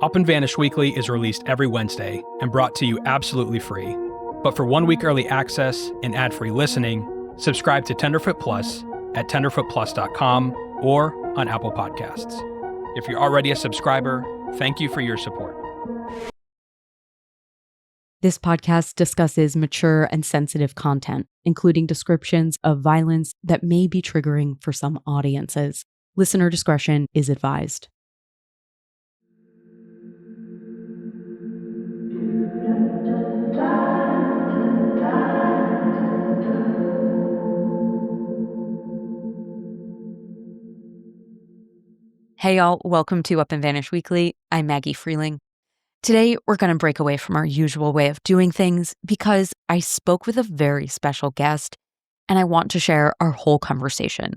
Up and Vanish Weekly is released every Wednesday and brought to you absolutely free. But for 1 week early access and ad-free listening, subscribe to Tenderfoot Plus at tenderfootplus.com or on Apple Podcasts. If you're already a subscriber, thank you for your support. This podcast discusses mature and sensitive content, including descriptions of violence that may be triggering for some audiences. Listener discretion is advised. Hey y'all, welcome to Up and Vanish Weekly. I'm Maggie Freleng. Today, we're going to break away from our usual way of doing things because I spoke with a very special guest and I want to share our whole conversation.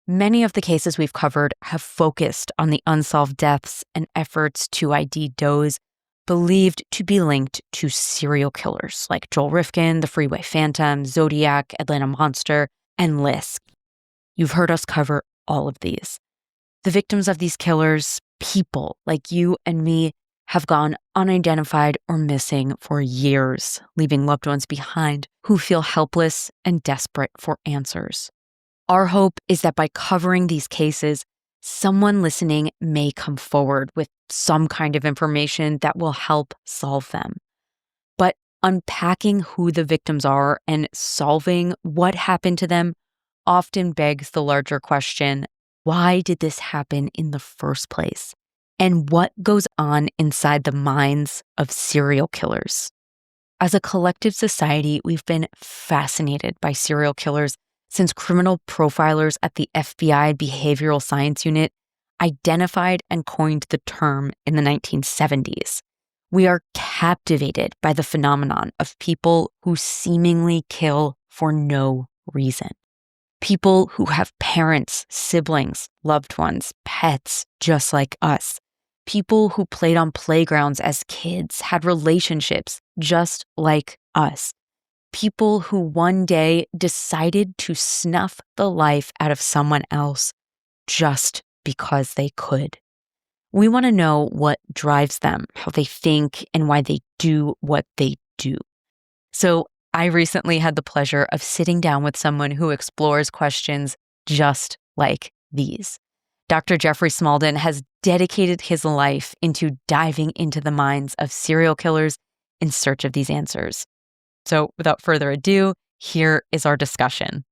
Many of the cases we've covered have focused on the unsolved deaths and efforts to ID those believed to be linked to serial killers like Joel Rifkin, the Freeway Phantom, Zodiac, Atlanta Monster, and Lisk. You've heard us cover all of these. The victims of these killers, people like you and me, have gone unidentified or missing for years, leaving loved ones behind who feel helpless and desperate for answers. Our hope is that by covering these cases, someone listening may come forward with some kind of information that will help solve them. But unpacking who the victims are and solving what happened to them often begs the larger question, why did this happen in the first place? And what goes on inside the minds of serial killers? As a collective society, we've been fascinated by serial killers since criminal profilers at the FBI Behavioral Science Unit identified and coined the term in the 1970s. We are captivated by the phenomenon of people who seemingly kill for no reason. People who have parents, siblings, loved ones, pets, just like us. People who played on playgrounds as kids, had relationships just like us. People who one day decided to snuff the life out of someone else just because they could. We want to know what drives them, how they think, and why they do what they do. So I recently had the pleasure of sitting down with someone who explores questions just like these. Dr. Jeffrey Smalldon has dedicated his life into diving into the minds of serial killers in search of these answers. So without further ado, here is our discussion.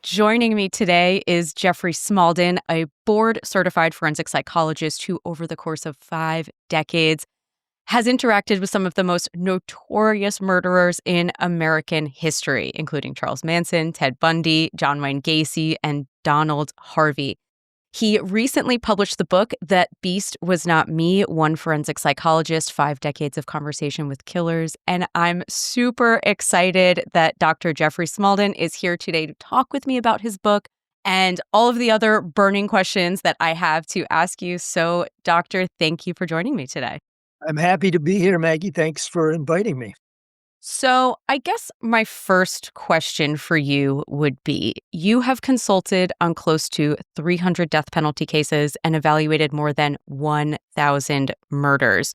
Joining me today is Jeffrey Smalldon, a board-certified forensic psychologist who, over the course of 5 decades, has interacted with some of the most notorious murderers in American history, including Charles Manson, Ted Bundy, John Wayne Gacy, and Donald Harvey. He recently published the book That Beast Was Not Me, One Forensic Psychologist, 5 Decades of Conversation with Killers. And I'm super excited that Dr. Jeffrey Smalldon is here today to talk with me about his book and all of the other burning questions that I have to ask you. So, Doctor, thank you for joining me today. I'm happy to be here, Maggie. Thanks for inviting me. So I guess my first question for you would be, you have consulted on close to 300 death penalty cases and evaluated more than 1,000 murders,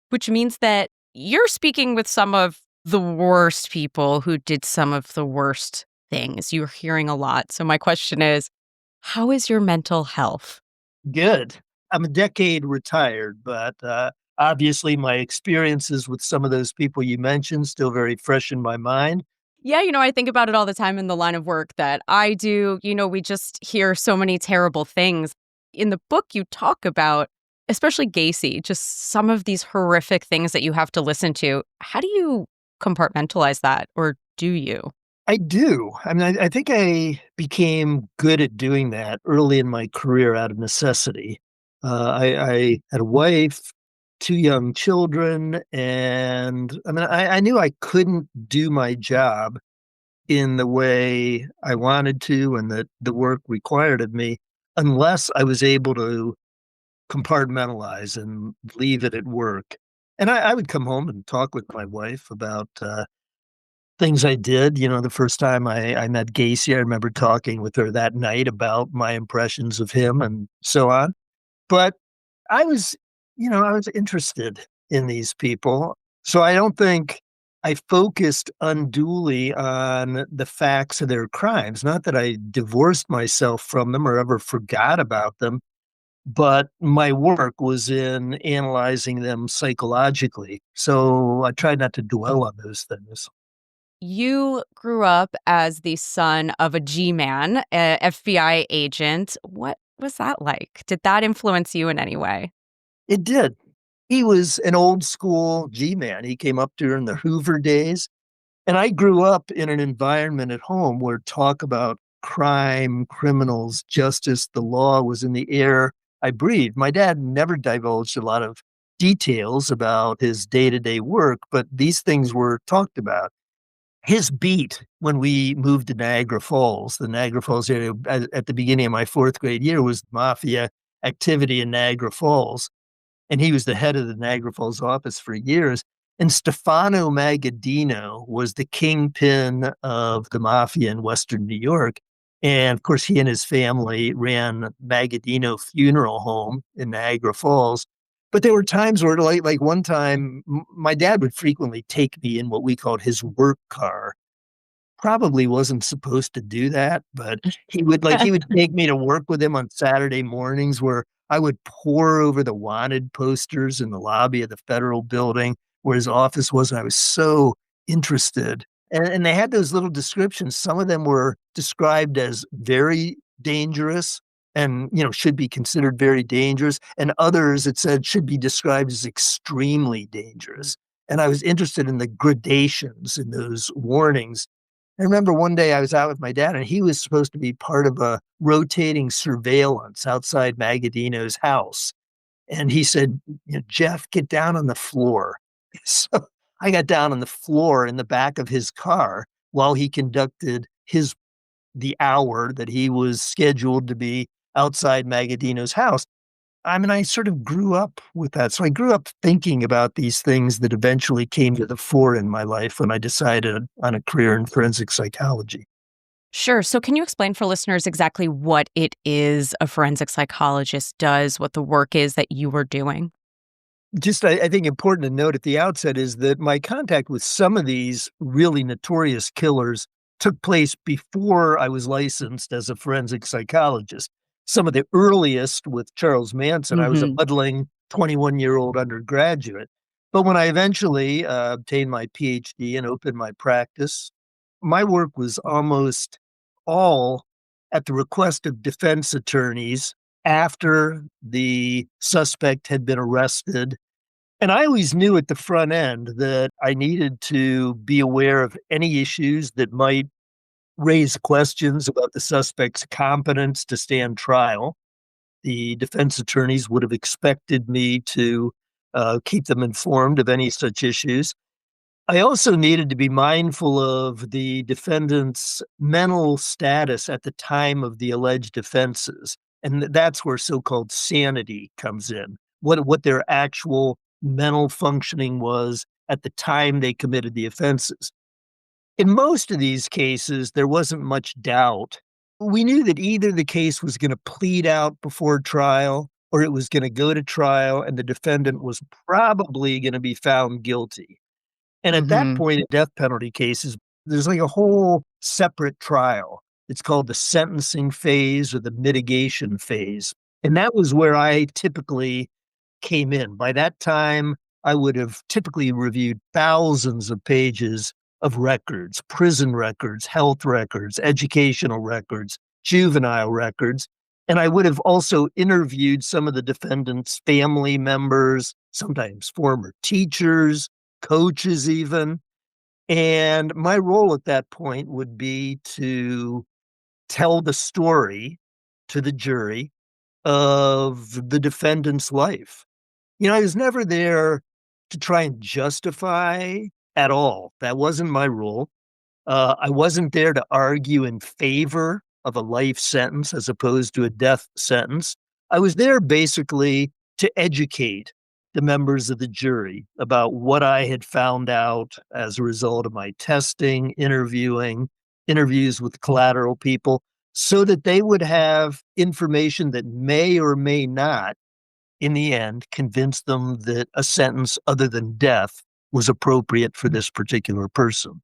which means that you're speaking with some of the worst people who did some of the worst things. You're hearing a lot. So my question is, how is your mental health? Good. I'm a decade retired, but obviously, my experiences with some of those people you mentioned still very fresh in my mind. Yeah, I think about it all the time in the line of work that I do. We just hear so many terrible things. In the book, you talk about, especially Gacy, just some of these horrific things that you have to listen to. How do you compartmentalize that, or do you? I do. I mean, I think I became good at doing that early in my career out of necessity. I had a wife, 2 young children, and I mean, I knew I couldn't do my job in the way I wanted to and that the work required of me unless I was able to compartmentalize and leave it at work. And I would come home and talk with my wife about things I did. The first time I met Gacy, I remember talking with her that night about my impressions of him and so on. But I was, I was interested in these people. So I don't think I focused unduly on the facts of their crimes. Not that I divorced myself from them or ever forgot about them, but my work was in analyzing them psychologically. So I tried not to dwell on those things. You grew up as the son of a G-man, a FBI agent. What was that like? Did that influence you in any way? It did. He was an old school G man. He came up during the Hoover days. And I grew up in an environment at home where talk about crime, criminals, justice, the law was in the air I breathed. My dad never divulged a lot of details about his day to day work, but these things were talked about. His beat when we moved to Niagara Falls, the Niagara Falls area at the beginning of my fourth grade year was mafia activity in Niagara Falls. And he was the head of the Niagara Falls office for years. And Stefano Magaddino was the kingpin of the mafia in Western New York. And of course, he and his family ran Magaddino Funeral Home in Niagara Falls. But there were times where, like one time, my dad would frequently take me in what we called his work car. Probably wasn't supposed to do that, but he would take me to work with him on Saturday mornings where I would pore over the wanted posters in the lobby of the federal building where his office was. And I was so interested. And they had those little descriptions. Some of them were described as very dangerous and, should be considered very dangerous. And others, it said, should be described as extremely dangerous. And I was interested in the gradations in those warnings. I remember one day I was out with my dad and he was supposed to be part of a rotating surveillance outside Magaddino's house. And he said, Jeff, get down on the floor. So I got down on the floor in the back of his car while he conducted the hour that he was scheduled to be outside Magaddino's house. I mean, I sort of grew up with that. So I grew up thinking about these things that eventually came to the fore in my life when I decided on a career in forensic psychology. Sure. So can you explain for listeners exactly what it is a forensic psychologist does, what the work is that you were doing? Just, I think important to note at the outset is that my contact with some of these really notorious killers took place before I was licensed as a forensic psychologist. Some of the earliest with Charles Manson, I was a Hmm. buddling 21-year-old undergraduate. But when I eventually obtained my PhD and opened my practice, my work was almost all at the request of defense attorneys after the suspect had been arrested. And I always knew at the front end that I needed to be aware of any issues that might raise questions about the suspect's competence to stand trial. The defense attorneys would have expected me to keep them informed of any such issues. I also needed to be mindful of the defendant's mental status at the time of the alleged offenses. And that's where so-called sanity comes in, what their actual mental functioning was at the time they committed the offenses. In most of these cases, there wasn't much doubt. We knew that either the case was going to plead out before trial or it was going to go to trial and the defendant was probably going to be found guilty. And at that Hmm. point in death penalty cases, there's like a whole separate trial. It's called the sentencing phase or the mitigation phase. And that was where I typically came in. By that time, I would have typically reviewed thousands of pages of records, prison records, health records, educational records, juvenile records. And I would have also interviewed some of the defendant's family members, sometimes former teachers, coaches even. And my role at that point would be to tell the story to the jury of the defendant's life. I was never there to try and justify at all. That wasn't my role. I wasn't there to argue in favor of a life sentence as opposed to a death sentence. I was there basically to educate the members of the jury about what I had found out as a result of my testing, interviews with collateral people, so that they would have information that may or may not in the end, convinced them that a sentence other than death was appropriate for this particular person.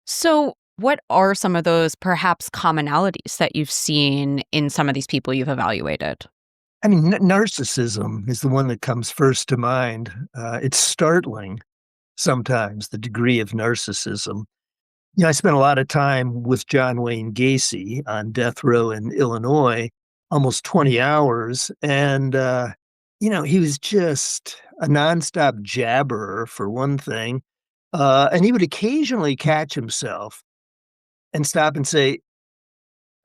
So, what are some of those perhaps commonalities that you've seen in some of these people you've evaluated? I mean, narcissism is the one that comes first to mind. It's startling sometimes, the degree of narcissism. I spent a lot of time with John Wayne Gacy on death row in Illinois, almost 20 hours. And, he was just a nonstop jabberer, for one thing. And he would occasionally catch himself and stop and say,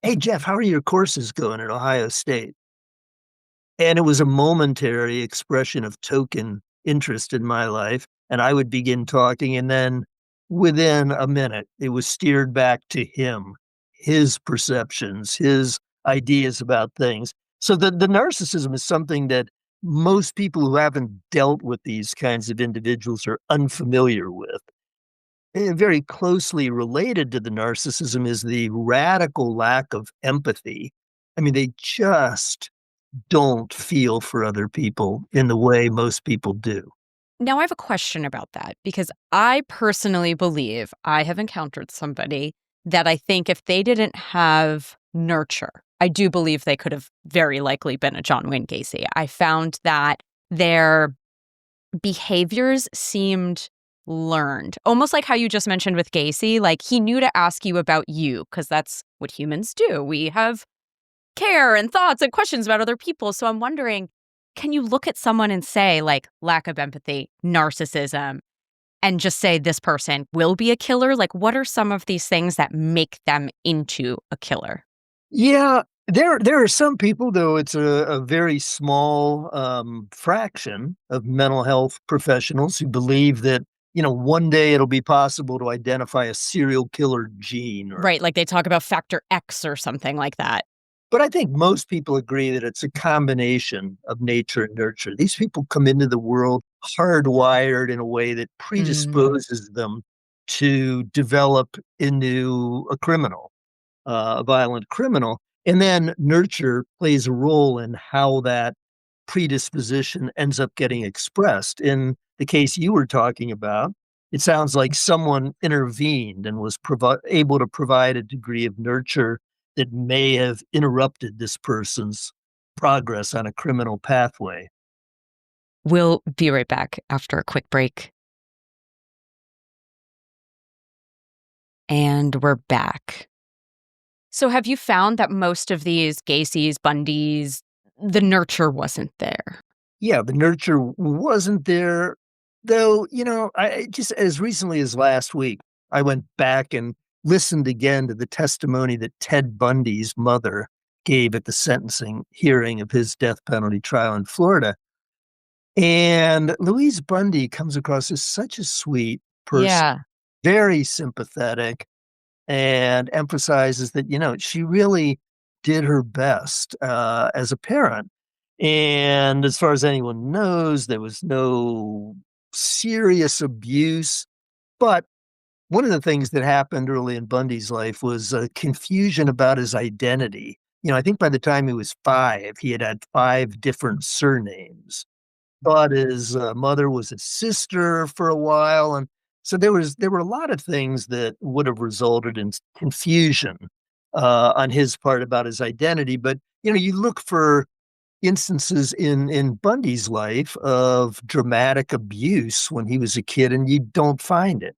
"Hey, Jeff, how are your courses going at Ohio State?" And it was a momentary expression of token interest in my life, and I would begin talking, and then within a minute, it was steered back to him, his perceptions, his ideas about things. So the narcissism is something that most people who haven't dealt with these kinds of individuals are unfamiliar with. And very closely related to the narcissism is the radical lack of empathy. I mean, they just don't feel for other people in the way most people do. Now, I have a question about that because I personally believe I have encountered somebody that I think if they didn't have nurture, I do believe they could have very likely been a John Wayne Gacy. I found that their behaviors seemed learned, almost like how you just mentioned with Gacy. Like he knew to ask you about you because that's what humans do. We have care and thoughts and questions about other people. So I'm wondering, can you look at someone and say, like, lack of empathy, narcissism, and just say this person will be a killer? Like, what are some of these things that make them into a killer? Yeah, there are some people, though it's a very small fraction of mental health professionals who believe that, one day it'll be possible to identify a serial killer gene. Right. Like they talk about factor X or something like that. But I think most people agree that it's a combination of nature and nurture. These people come into the world hardwired in a way that predisposes them to develop into a criminal, a violent criminal. And then nurture plays a role in how that predisposition ends up getting expressed. In the case you were talking about, it sounds like someone intervened and was able to provide a degree of nurture that may have interrupted this person's progress on a criminal pathway. We'll be right back after a quick break. And we're back. So have you found that most of these Gacy's, Bundys, the nurture wasn't there? Yeah, the nurture wasn't there, though, I just as recently as last week, I went back and listened again to the testimony that Ted Bundy's mother gave at the sentencing hearing of his death penalty trial in Florida. And Louise Bundy comes across as such a sweet person, Yeah. very sympathetic, and emphasizes that, she really did her best as a parent. And as far as anyone knows, there was no serious abuse. But one of the things that happened early in Bundy's life was confusion about his identity. I think by the time he was 5, he had 5 different surnames. Thought his mother was his sister for a while, and so there were a lot of things that would have resulted in confusion on his part about his identity. But you look for instances in Bundy's life of dramatic abuse when he was a kid, and you don't find it.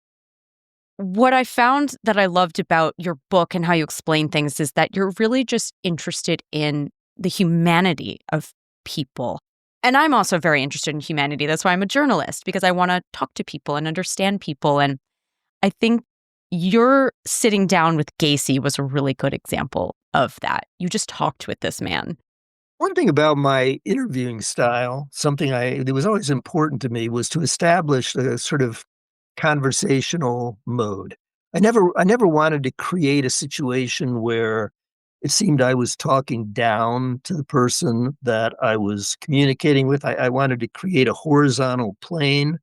What I found that I loved about your book and how you explain things is that you're really just interested in the humanity of people. And I'm also very interested in humanity. That's why I'm a journalist, because I want to talk to people and understand people. And I think your sitting down with Gacy was a really good example of that. You just talked with this man. One thing about my interviewing style, something that was always important to me, was to establish a sort of conversational mode. I never wanted to create a situation where it seemed I was talking down to the person that I was communicating with. I wanted to create a horizontal plane.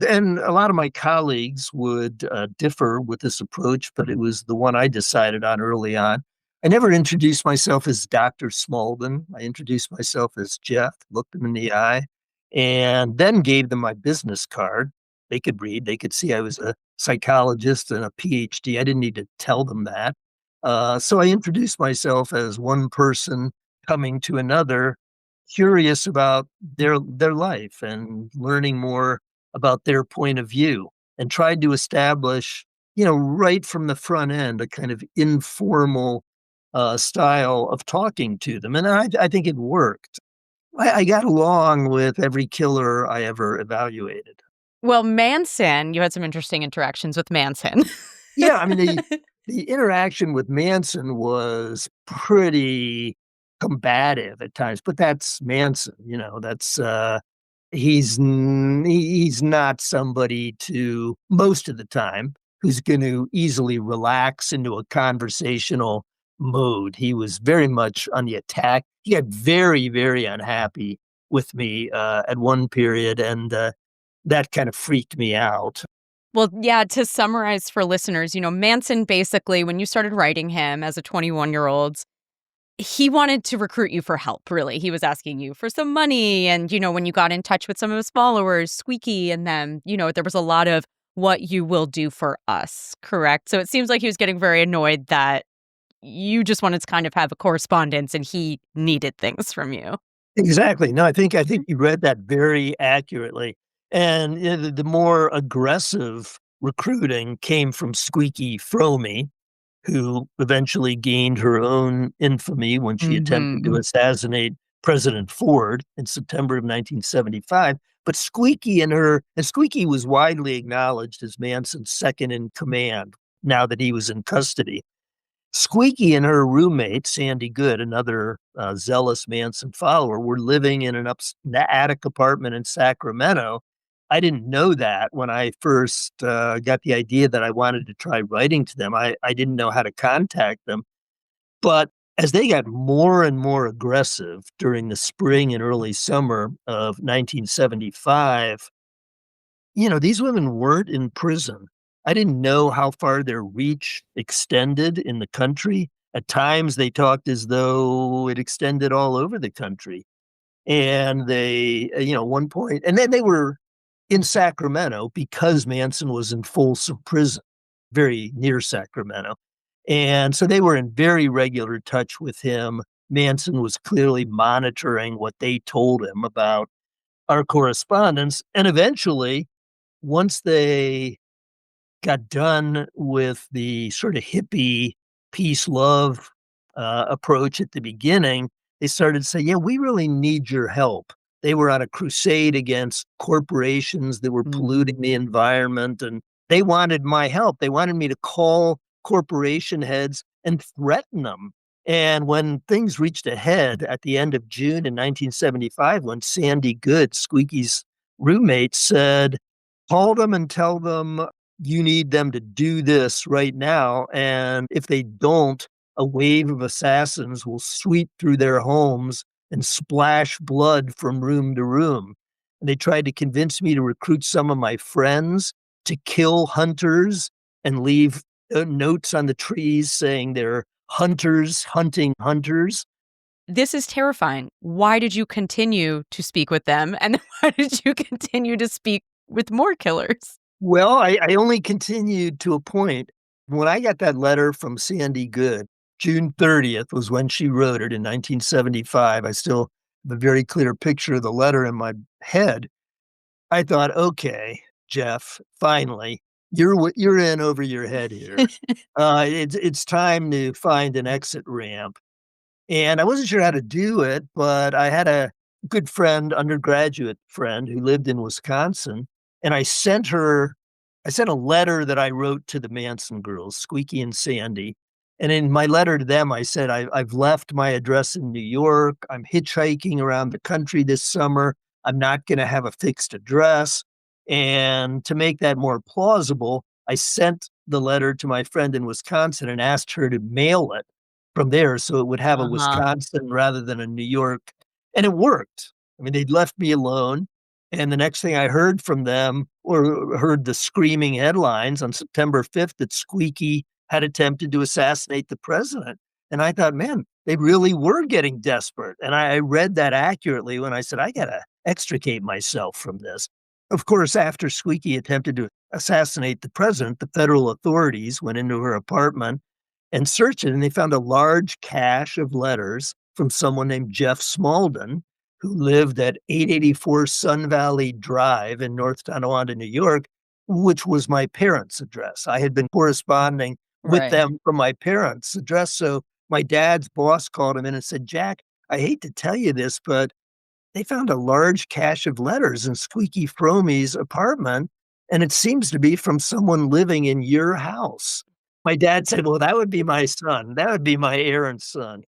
And a lot of my colleagues would differ with this approach, but it was the one I decided on early on. I never introduced myself as Dr. Smalldon. I introduced myself as Jeff, looked them in the eye, and then gave them my business card. They could read, they could see I was a psychologist and a PhD. I didn't need to tell them that. So I introduced myself as one person coming to another, curious about their life and learning more about their point of view, and tried to establish, right from the front end, a kind of informal style of talking to them. And I think it worked. I got along with every killer I ever evaluated. Well, Manson, you had some interesting interactions with Manson. Yeah, I mean, the interaction with Manson was pretty combative at times, but that's Manson, that's he's not somebody to, most of the time, who's going to easily relax into a conversational mode. He was very much on the attack. He got very, very unhappy with me at one period, and that kind of freaked me out. Well, yeah, to summarize for listeners, Manson basically, when you started writing him as a 21-year-old, he wanted to recruit you for help, really. He was asking you for some money. And, when you got in touch with some of his followers, Squeaky and them, there was a lot of what you will do for us, correct? So it seems like he was getting very annoyed that you just wanted to kind of have a correspondence and he needed things from you. Exactly. No, I think you read that very accurately. And the more aggressive recruiting came from Squeaky Fromy, who eventually gained her own infamy when she attempted to assassinate President Ford in September of 1975. But Squeaky was widely acknowledged as Manson's second in command now that he was in custody. Squeaky and her roommate, Sandy Good, another zealous Manson follower, were living in an attic apartment in Sacramento. I didn't know that when I first got the idea that I wanted to try writing to them. I didn't know how to contact them. But as they got more and more aggressive during the spring and early summer of 1975, these women weren't in prison. I didn't know how far their reach extended in the country. At times, they talked as though it extended all over the country. And they, one point, and then they were in Sacramento because Manson was in Folsom Prison, very near Sacramento. And so they were in very regular touch with him. Manson was clearly monitoring what they told him about our correspondence. And eventually, once they got done with the sort of hippie peace love approach at the beginning, they started to say, yeah, we really need your help. They were on a crusade against corporations that were polluting the environment, and they wanted my help. They wanted me to call corporation heads and threaten them. And when things reached a head at the end of June in 1975, when Sandy Good, Squeaky's roommate, said, call them and tell them you need them to do this right now. And if they don't, a wave of assassins will sweep through their homes and splash blood from room to room. And they tried to convince me to recruit some of my friends to kill hunters and leave notes on the trees saying they're hunters hunting hunters. This is terrifying. Why did you continue to speak with them? And why did you continue to speak with more killers? Well, I only continued to a point. When I got that letter from Sandy Good, June 30th was when she wrote it in 1975. I still have a very clear picture of the letter in my head. I thought, okay, Jeff, finally, you're in over your head here. It's time to find an exit ramp. And I wasn't sure how to do it, but I had a good friend, undergraduate friend, who lived in Wisconsin. And I sent a letter that I wrote to the Manson girls, Squeaky and Sandy. And in my letter to them, I said, I've left my address in New York. I'm hitchhiking around the country this summer. I'm not going to have a fixed address. And to make that more plausible, I sent the letter to my friend in Wisconsin and asked her to mail it from there so it would have a Wisconsin rather than a New York. And it worked. I mean, they'd left me alone. And the next thing I heard from them, or heard the screaming headlines on September 5th, that Squeaky had attempted to assassinate the president. And I thought, man, they really were getting desperate. And I read that accurately when I said, I got to extricate myself from this. Of course, after Squeaky attempted to assassinate the president, the federal authorities went into her apartment and searched it, and they found a large cache of letters from someone named Jeff Smalldon, who lived at 884 Sun Valley Drive in North Tonawanda, New York, which was my parents' address. I had been corresponding with Right. them from my parents' address. So my dad's boss called him in and said, Jack, I hate to tell you this, but they found a large cache of letters in Squeaky Frommy's apartment, and it seems to be from someone living in your house. My dad said, well, that would be my son. That would be my errant son.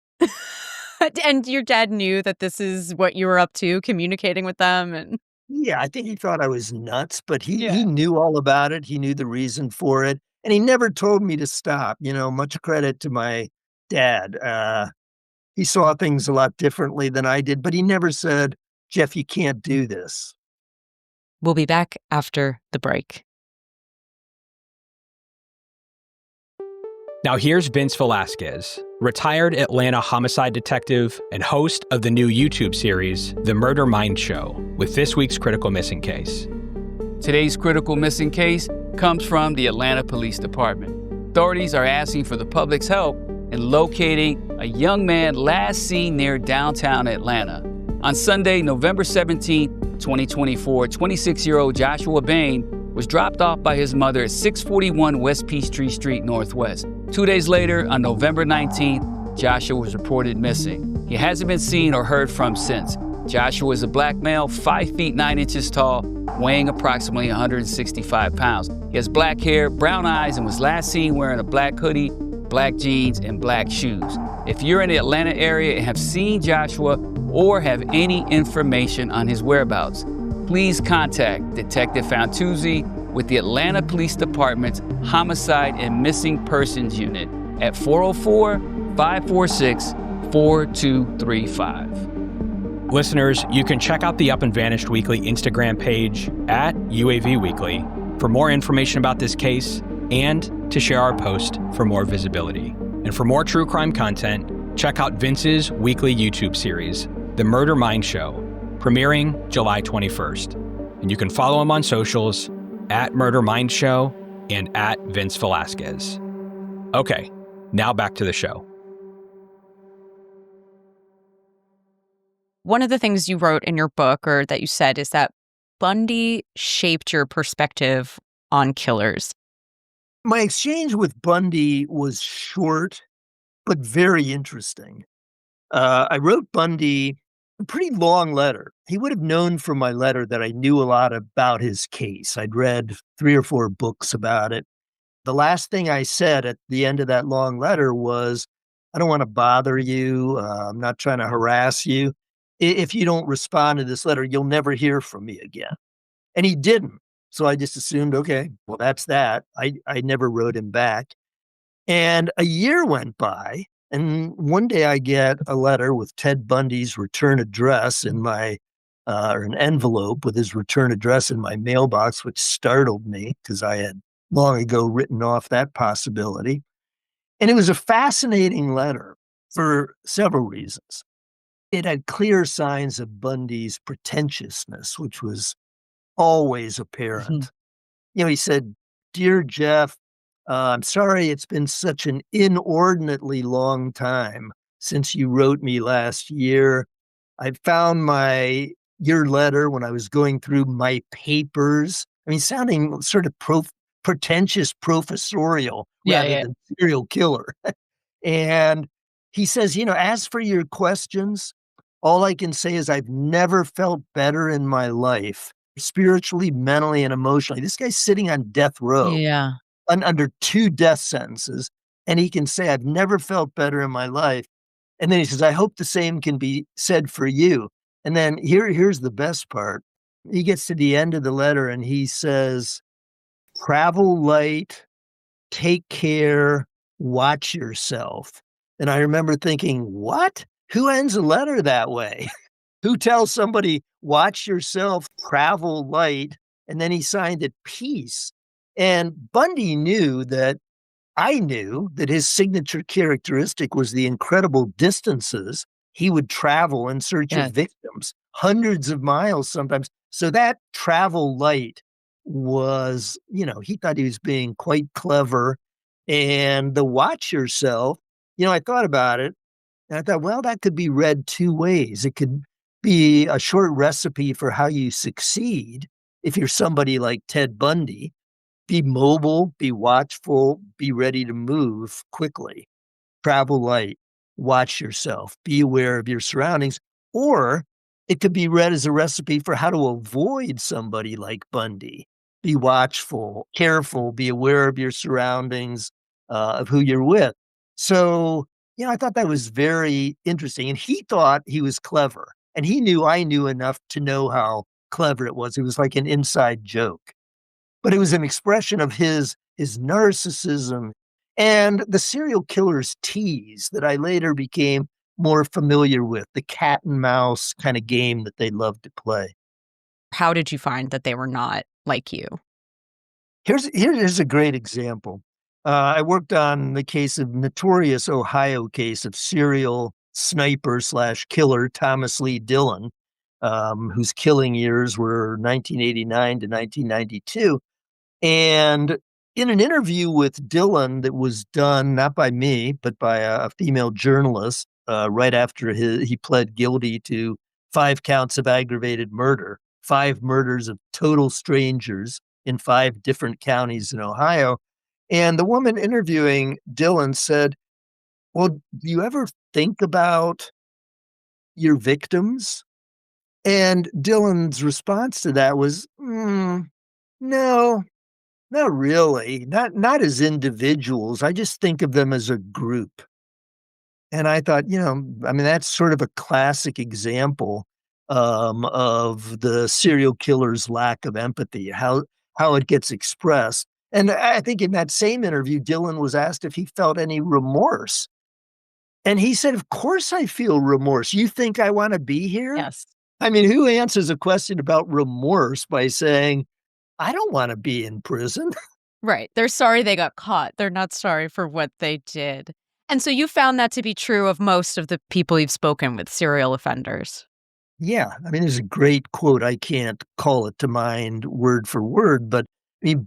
And your dad knew that this is what you were up to, communicating with them, and Yeah, I think he thought I was nuts, but he yeah. knew all about it. He knew the reason for it, and he never told me to stop. Much credit to my dad. He saw things a lot differently than I did, but he never said, Jeff, you can't do this. We'll be back after the break. Now here's Vince Velasquez, retired Atlanta homicide detective and host of the new YouTube series, The Murder Mind Show, with this week's critical missing case. Today's critical missing case comes from the Atlanta Police Department. Authorities are asking for the public's help in locating a young man last seen near downtown Atlanta. On Sunday, November 17, 2024, 26-year-old Joshua Bain was dropped off by his mother at 641 West Peachtree Street Northwest. 2 days later, on November 19th, Joshua was reported missing. He hasn't been seen or heard from since. Joshua is a black male, 5 feet 9 inches tall, weighing approximately 165 pounds. He has black hair, brown eyes, and was last seen wearing a black hoodie, black jeans, and black shoes. If you're in the Atlanta area and have seen Joshua or have any information on his whereabouts, please contact Detective Fantuzzi with the Atlanta Police Department's Homicide and Missing Persons Unit at 404-546-4235. Listeners, you can check out the Up and Vanished Weekly Instagram page at UAV Weekly for more information about this case and to share our post for more visibility. And for more true crime content, check out Vince's weekly YouTube series, The Murder Mind Show, premiering July 21st. And you can follow him on socials at Murder Mind Show and at Vince Velasquez. Okay, now back to the show. One of the things you wrote in your book, or that you said, is that Bundy shaped your perspective on killers. My exchange with Bundy was short, but very interesting. I wrote Bundy a pretty long letter. He would have known from my letter that I knew a lot about his case. I'd read 3 or 4 books about it. The last thing I said at the end of that long letter was, I don't want to bother you. I'm not trying to harass you. If you don't respond to this letter, you'll never hear from me again. And he didn't. So I just assumed, okay, well, that's that. I never wrote him back. And a year went by. And one day I get a letter with Ted Bundy's return address in my, or an envelope with his return address in my mailbox, which startled me because I had long ago written off that possibility. And it was a fascinating letter for several reasons. It had clear signs of Bundy's pretentiousness, which was always apparent. He said, Dear Jeff, I'm sorry it's been such an inordinately long time since you wrote me last year. I found your letter when I was going through my papers. I mean, sounding sort of pretentious professorial rather than serial killer. And he says, as for your questions, all I can say is I've never felt better in my life, spiritually, mentally, and emotionally. This guy's sitting on death row. Yeah. Under 2 death sentences, and he can say, I've never felt better in my life. And then he says, I hope the same can be said for you. And then here's the best part. He gets to the end of the letter and he says, travel light, take care, watch yourself. And I remember thinking, what? Who ends a letter that way? Who tells somebody, watch yourself, travel light, and then he signed it peace? And Bundy knew that I knew that his signature characteristic was the incredible distances he would travel in search of Yeah. victims, hundreds of miles sometimes. So that travel light was, he thought he was being quite clever. And the watch yourself, I thought about it and I thought, well, that could be read two ways. It could be a short recipe for how you succeed if you're somebody like Ted Bundy. Be mobile, be watchful, be ready to move quickly, travel light, watch yourself, be aware of your surroundings. Or it could be read as a recipe for how to avoid somebody like Bundy. Be watchful, careful, be aware of your surroundings, of who you're with. So, I thought that was very interesting. And he thought he was clever. And he knew I knew enough to know how clever it was. It was like an inside joke. But it was an expression of his narcissism and the serial killer's tease that I later became more familiar with, the cat and mouse kind of game that they loved to play. How did you find that they were not like you? Here's a great example. I worked on the notorious Ohio case of serial sniper / killer Thomas Lee Dillon, whose killing years were 1989 to 1992. And in an interview with Dillon that was done not by me, but by a female journalist, right after he pled guilty to 5 counts of aggravated murder, 5 murders of total strangers in 5 different counties in Ohio. And the woman interviewing Dillon said, well, do you ever think about your victims? And Dillon's response to that was, no. Not really, not as individuals, I just think of them as a group. And I thought, that's sort of a classic example, of the serial killer's lack of empathy, how it gets expressed. And I think in that same interview, Dillon was asked if he felt any remorse. And he said, "Of course I feel remorse. You think I wanna be here?" Yes. I mean, who answers a question about remorse by saying, "I don't wanna be in prison." Right. They're sorry they got caught. They're not sorry for what they did. And so you found that to be true of most of the people you've spoken with, serial offenders. Yeah, I mean, there's a great quote. I can't call it to mind word for word, but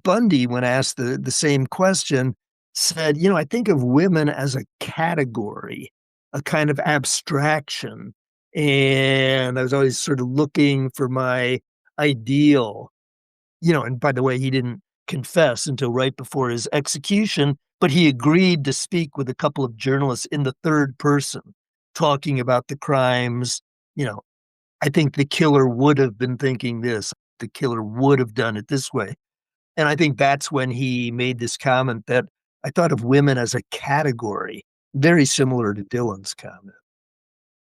Bundy, when asked the same question, said, I think of women as a category, a kind of abstraction. And I was always sort of looking for my ideal, and by the way, he didn't confess until right before his execution, but he agreed to speak with a couple of journalists in the third person, talking about the crimes, you know, I think the killer would have been thinking this. The killer would have done it this way. And I think that's when he made this comment that I thought of women as a category, very similar to Dylan's comment.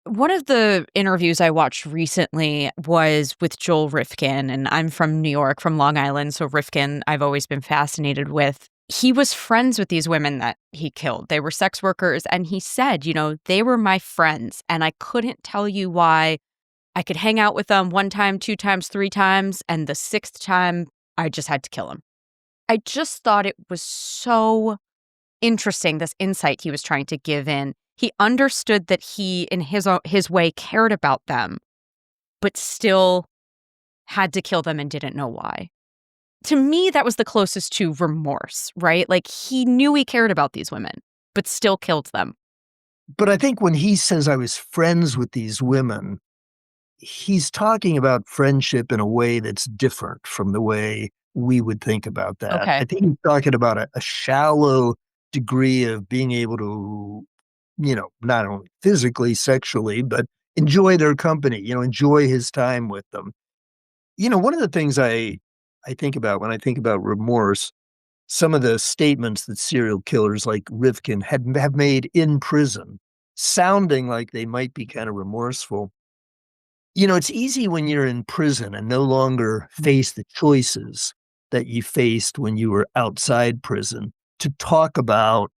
One of the interviews I watched recently was with Joel Rifkin, and I'm from New York, from Long Island, so Rifkin I've always been fascinated with. He was friends with these women that he killed. They were sex workers, and he said, they were my friends, and I couldn't tell you why. I could hang out with them 1 time, 2 times, 3 times, and the 6th time, I just had to kill him. I just thought it was so interesting, this insight he was trying to give in. He understood that he, in his way, cared about them, but still had to kill them and didn't know why. To me, that was the closest to remorse, right? Like, he knew he cared about these women, but still killed them. But I think when he says I was friends with these women, he's talking about friendship in a way that's different from the way we would think about that. Okay. I think he's talking about a shallow degree of being able to, not only physically, sexually, but enjoy their company, enjoy his time with them. One of the things I think about when I think about remorse, some of the statements that serial killers like Rifkin have made in prison, sounding like they might be kind of remorseful. It's easy when you're in prison and no longer face the choices that you faced when you were outside prison to talk about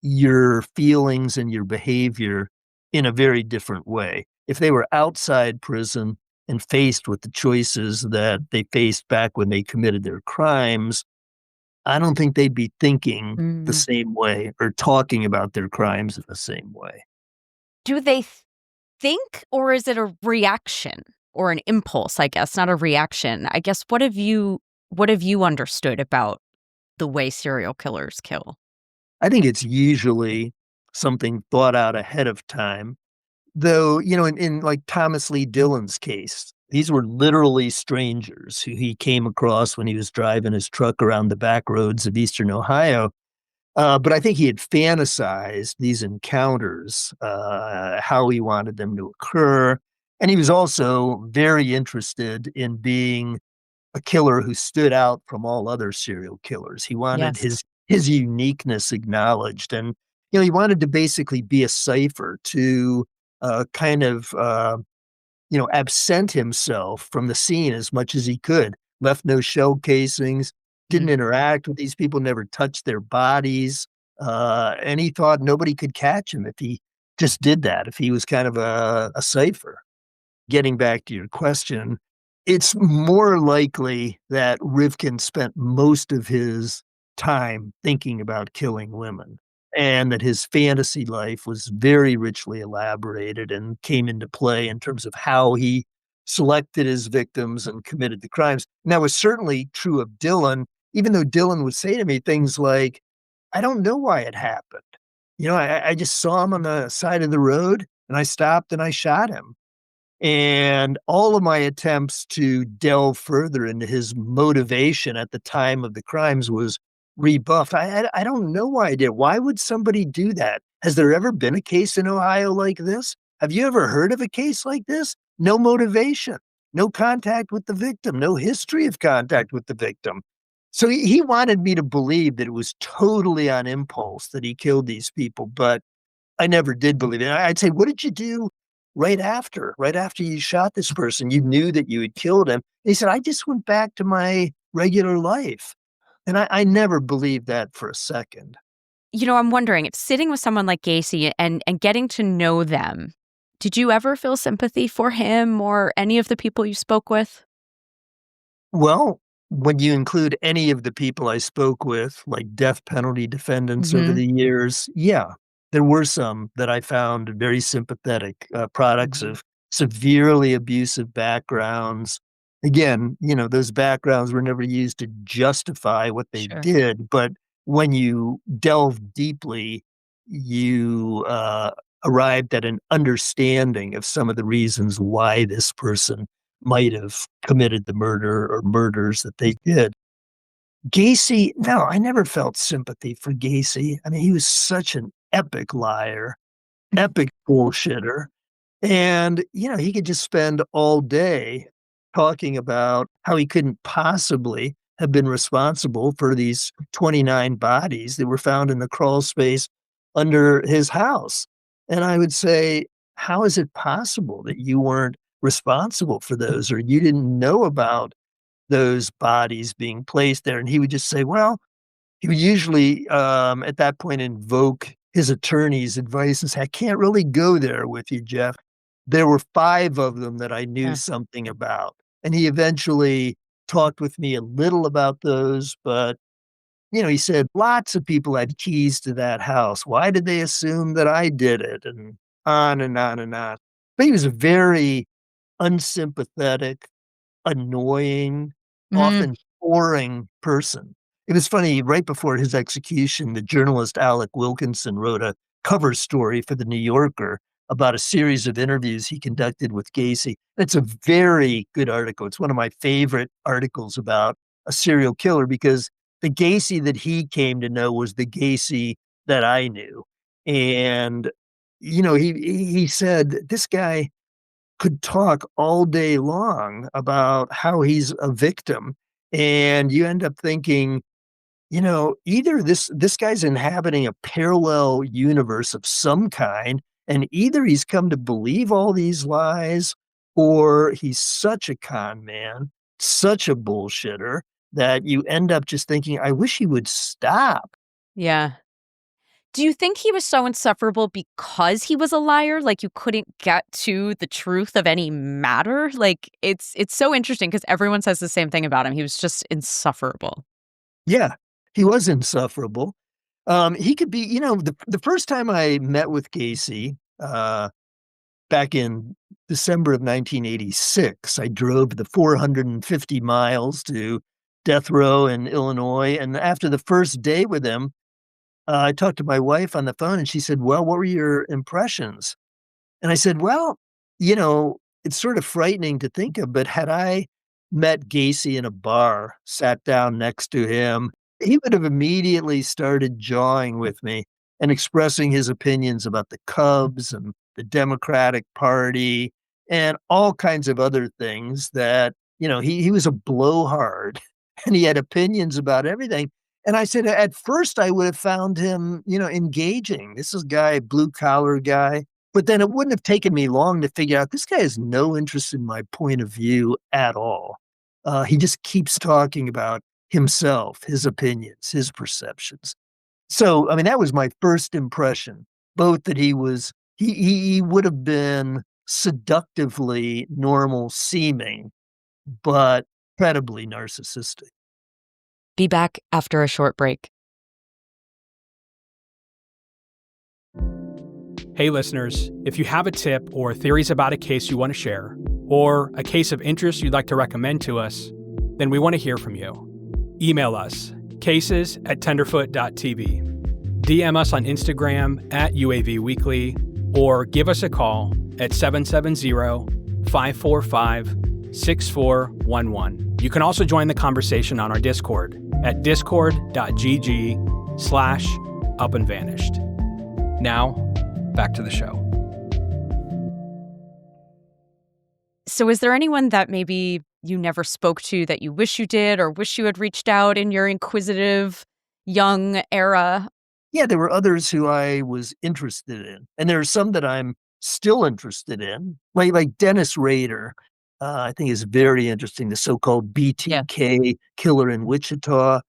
your feelings and your behavior in a very different way. If they were outside prison and faced with the choices that they faced back when they committed their crimes, I don't think they'd be thinking the Mm. same way or talking about their crimes in the same way. Do they think, or is it a reaction or an impulse, I guess, not a reaction? I guess what have you understood about the way serial killers kill? I think it's usually something thought out ahead of time. Though, in like Thomas Lee Dillon's case, these were literally strangers who he came across when he was driving his truck around the back roads of Eastern Ohio. But I think he had fantasized these encounters, how he wanted them to occur. And he was also very interested in being a killer who stood out from all other serial killers. He wanted Yes. his uniqueness acknowledged, and he wanted to basically be a cipher to kind of absent himself from the scene as much as he could. Left no shell casings, didn't Mm. interact with these people, never touched their bodies, and he thought nobody could catch him if he just did that. If he was kind of a cipher. Getting back to your question, it's more likely that Rivkin spent most of his time thinking about killing women, and that his fantasy life was very richly elaborated and came into play in terms of how he selected his victims and committed the crimes. And that was certainly true of Dillon, even though Dillon would say to me things like, "I don't know why it happened. I just saw him on the side of the road, and I stopped and I shot him." And all of my attempts to delve further into his motivation at the time of the crimes was rebuffed. I don't know why I did. Why would somebody do that? Has there ever been a case in Ohio like this? Have you ever heard of a case like this? No motivation, no contact with the victim, no history of contact with the victim. So he wanted me to believe that it was totally on impulse that he killed these people, but I never did believe it. I'd say, "What did you do right after? Right after you shot this person, you knew that you had killed him." He said, "I just went back to my regular life." And I never believed that for a second. I'm wondering if sitting with someone like Gacy and getting to know them, did you ever feel sympathy for him or any of the people you spoke with? Well, when you include any of the people I spoke with, like death penalty defendants over Mhm. the years, yeah, there were some that I found very sympathetic, products Mhm. of severely abusive backgrounds. Again, those backgrounds were never used to justify what they Sure. did, but when you delve deeply, you arrived at an understanding of some of the reasons why this person might have committed the murder or murders that they did. Gacy, no, I never felt sympathy for Gacy. I mean, he was such an epic liar, epic bullshitter. And, he could just spend all day talking about how he couldn't possibly have been responsible for these 29 bodies that were found in the crawl space under his house. And I would say, how is it possible that you weren't responsible for those or you didn't know about those bodies being placed there? And he would just say, well, he would usually, at that point, invoke his attorney's advice and say, "I can't really go there with you, Jeff. There were 5 of them that I knew Yeah. something about." And he eventually talked with me a little about those, but, he said, "Lots of people had keys to that house. Why did they assume that I did it?" And on and on and on. But he was a very unsympathetic, annoying, Mm. often boring person. It was funny, right before his execution, the journalist Alec Wilkinson wrote a cover story for The New Yorker about a series of interviews he conducted with Gacy. It's a very good article. It's one of my favorite articles about a serial killer because the Gacy that he came to know was the Gacy that I knew. And, he said, this guy could talk all day long about how he's a victim, and you end up thinking, either this guy's inhabiting a parallel universe of some kind, and either he's come to believe all these lies, or he's such a con man, such a bullshitter, that you end up just thinking, "I wish he would stop." Yeah. Do you think he was so insufferable because he was a liar? Like, you couldn't get to the truth of any matter? Like, it's so interesting because everyone says the same thing about him. He was just insufferable. Yeah. He was insufferable. He could be, the first time I met with Gacy, back in December of 1986, I drove the 450 miles to death row in Illinois. And after the first day with him, I talked to my wife on the phone and she said, "Well, what were your impressions?" And I said, "Well, it's sort of frightening to think of, but had I met Gacy in a bar, sat down next to him, he would have immediately started jawing with me and expressing his opinions about the Cubs and the Democratic Party and all kinds of other things that, he was a blowhard and he had opinions about everything." And I said, at first I would have found him, engaging. This is a guy, blue collar guy. But then it wouldn't have taken me long to figure out this guy has no interest in my point of view at all. He just keeps talking about himself, his opinions, his perceptions. So, I mean, that was my first impression, both that he would have been seductively normal seeming, but incredibly narcissistic. Be back after a short break. Hey listeners, if you have a tip or theories about a case you want to share, or a case of interest you'd like to recommend to us, then we want to hear from you. Email us, cases@tenderfoot.tv. DM us on Instagram @UAVweekly, or give us a call at 770-545-6411. You can also join the conversation on our Discord at discord.gg/upandvanished. Now, back to the show. So is there anyone that maybe you never spoke to that you wish you did or wish you had reached out in your inquisitive young era? Yeah, there were others who I was interested in. And there are some that I'm still interested in, like Dennis Rader. I think is very interesting, the so-called BTK killer in Wichita.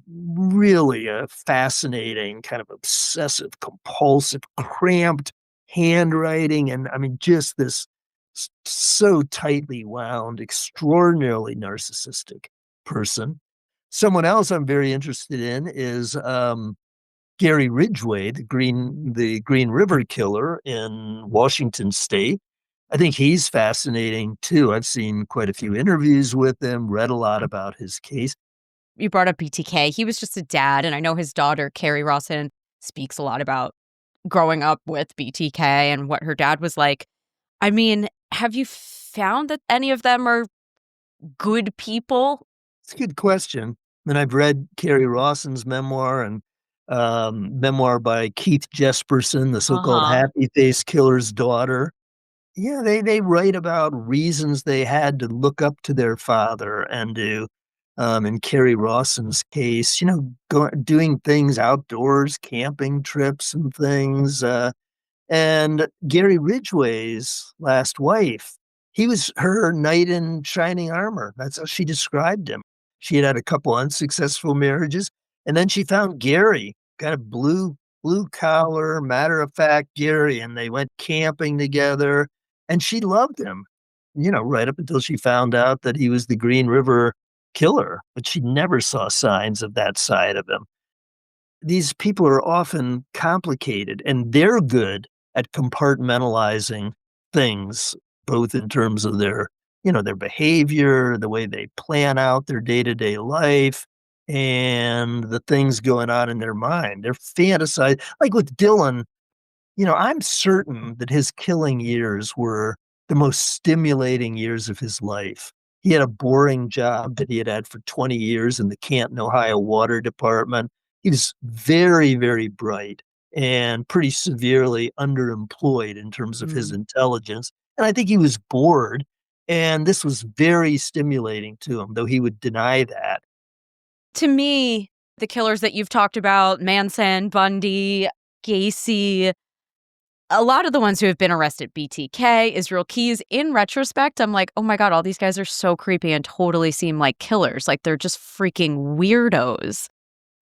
Really a fascinating, kind of obsessive, compulsive, cramped handwriting. And I mean, just this so tightly wound, extraordinarily narcissistic person. Someone else I'm very interested in is Gary Ridgway, the Green River killer in Washington State. I think he's fascinating too. I've seen quite a few interviews with him, read a lot about his case. You brought up BTK. He was just a dad, and I know his daughter, Carrie Rawson, speaks a lot about growing up with BTK and what her dad was like. I mean, have you found that any of them are good people? It's a good question. And I've read Carrie Rawson's memoir and memoir by Keith Jesperson, the so-called Happy Face Killer's daughter. Yeah, they write about reasons they had to look up to their father and to, in Carrie Rawson's case, doing things outdoors, camping trips and things. And Gary Ridgway's last wife, he was her knight in shining armor. That's how she described him. She had a couple unsuccessful marriages, and then she found Gary, kind of blue collar, matter of fact Gary, and they went camping together. And she loved him, right up until she found out that he was the Green River killer, but she never saw signs of that side of him. These people are often complicated, and they're good at compartmentalizing things, both in terms of their behavior, the way they plan out their day-to-day life, and the things going on in their mind. They're fantasizing. Like with Dylan, I'm certain that his killing years were the most stimulating years of his life. He had a boring job that he had for 20 years in the Canton, Ohio Water Department. He was very, very bright and pretty severely underemployed in terms of his intelligence. And I think he was bored. And this was very stimulating to him, though he would deny that. To me, the killers that you've talked about, Manson, Bundy, Gacy, a lot of the ones who have been arrested, BTK, Israel Keys, in retrospect, I'm like, oh my God, all these guys are so creepy and totally seem like killers. Like they're just freaking weirdos.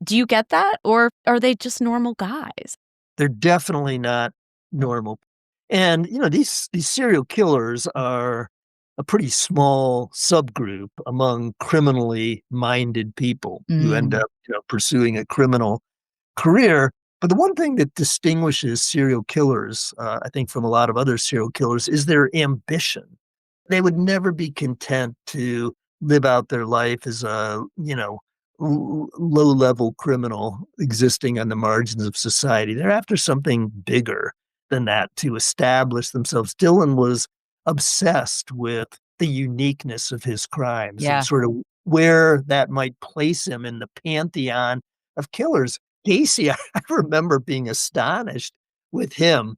Do you get that? Or are they just normal guys? They're definitely not normal. And, these serial killers are a pretty small subgroup among criminally minded people who end Mm. up pursuing a criminal career. But the one thing that distinguishes serial killers, I think, from a lot of other serial killers is their ambition. They would never be content to live out their life as a, low-level criminal existing on the margins of society. They're after something bigger than that to establish themselves. Dylan was obsessed with the uniqueness of his crimes Yeah. and sort of where that might place him in the pantheon of killers. Gacy, I remember being astonished with him.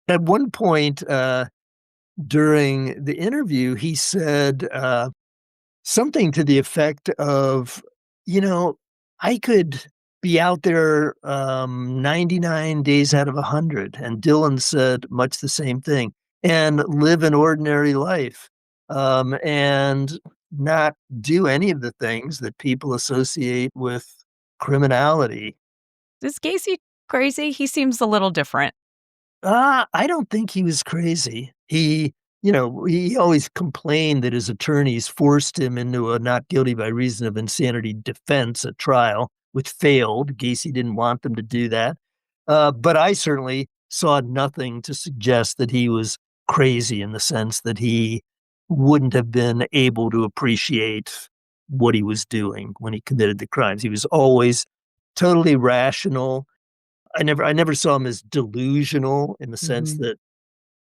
At one point during the interview, he said something to the effect of, I could be out there 99 days out of 100. And Dylan said much the same thing, and live an ordinary life and not do any of the things that people associate with criminality. Is Gacy crazy? He seems a little different. I don't think he was crazy. He always complained that his attorneys forced him into a not guilty by reason of insanity defense at trial, which failed. Gacy didn't want them to do that. But I certainly saw nothing to suggest that he was crazy in the sense that he wouldn't have been able to appreciate what he was doing when he committed the crimes. He was always totally rational. I never saw him as delusional in the sense that,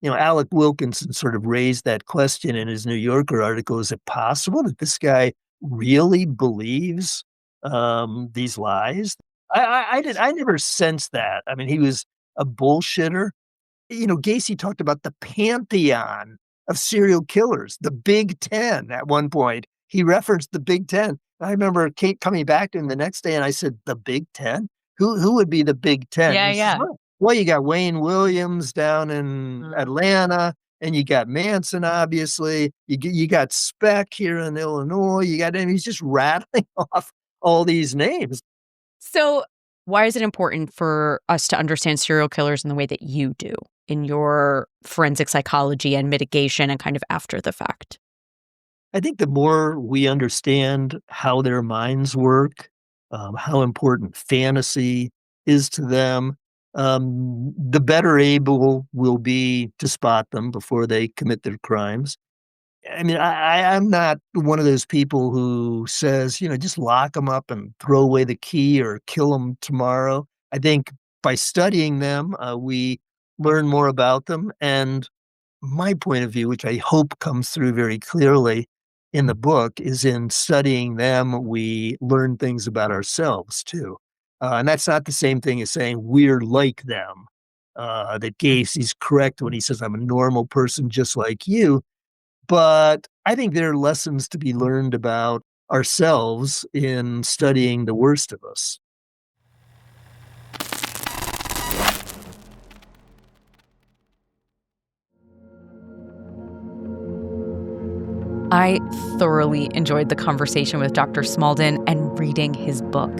Alec Wilkinson sort of raised that question in his New Yorker article. Is it possible that this guy really believes these lies? I never sensed that. I mean, he was a bullshitter. Gacy talked about the pantheon of serial killers, the Big Ten at one point. He referenced the Big Ten. I remember Kate coming back to him the next day, and I said, "The Big Ten? Who would be the Big Ten?" Yeah, He says, yeah. Well, you got Wayne Williams down in Atlanta, and you got Manson, obviously. You got Speck here in Illinois. And he's just rattling off all these names. So why is it important for us to understand serial killers in the way that you do in your forensic psychology and mitigation and kind of after the fact? I think the more we understand how their minds work, how important fantasy is to them, the better able we'll be to spot them before they commit their crimes. I mean, I'm not one of those people who says, just lock them up and throw away the key or kill them tomorrow. I think by studying them, we learn more about them. And my point of view, which I hope comes through very clearly in the book, is in studying them, we learn things about ourselves too. And that's not the same thing as saying we're like them. That Gacy's correct when he says I'm a normal person just like you. But I think there are lessons to be learned about ourselves in studying the worst of us. I thoroughly enjoyed the conversation with Dr. Smalldon and reading his book.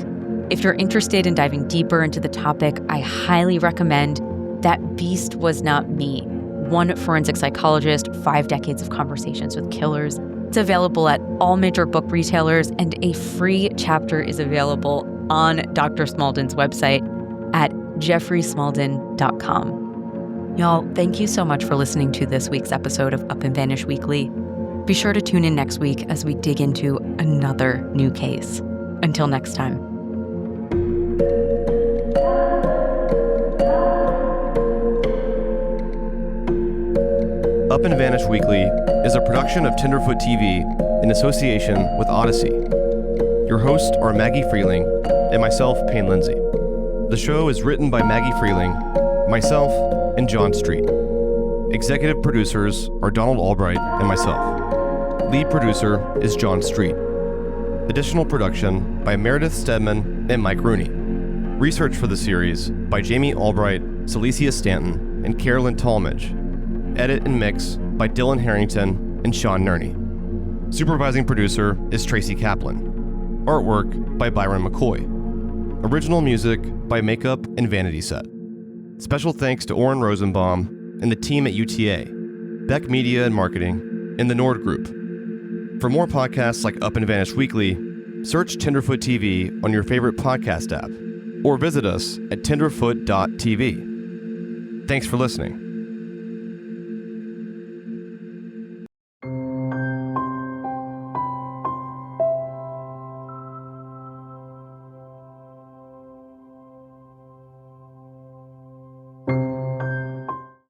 If you're interested in diving deeper into the topic, I highly recommend That Beast Was Not Me, One Forensic Psychologist, 5 Decades of Conversations with Killers. It's available at all major book retailers, and a free chapter is available on Dr. Smalldon's website at jeffreysmalldon.com. Y'all, thank you so much for listening to this week's episode of Up and Vanish Weekly. Be sure to tune in next week as we dig into another new case. Until next time. Up and Vanish Weekly is a production of Tenderfoot TV in association with Odyssey. Your hosts are Maggie Freleng and myself, Payne Lindsay. The show is written by Maggie Freleng, myself, and John Street. Executive producers are Donald Albright and myself. Lead producer is John Street. Additional production by Meredith Stedman and Mike Rooney. Research for the series by Jamie Albright, Celicia Stanton, and Carolyn Talmadge. Edit and mix by Dylan Harrington and Sean Nerney. Supervising producer is Tracy Kaplan. Artwork by Byron McCoy. Original music by Makeup and Vanity Set. Special thanks to Oren Rosenbaum and the team at UTA, Beck Media and Marketing, in the Nord Group. For more podcasts like Up and Vanish Weekly, search Tenderfoot TV on your favorite podcast app or visit us at tenderfoot.tv. Thanks for listening.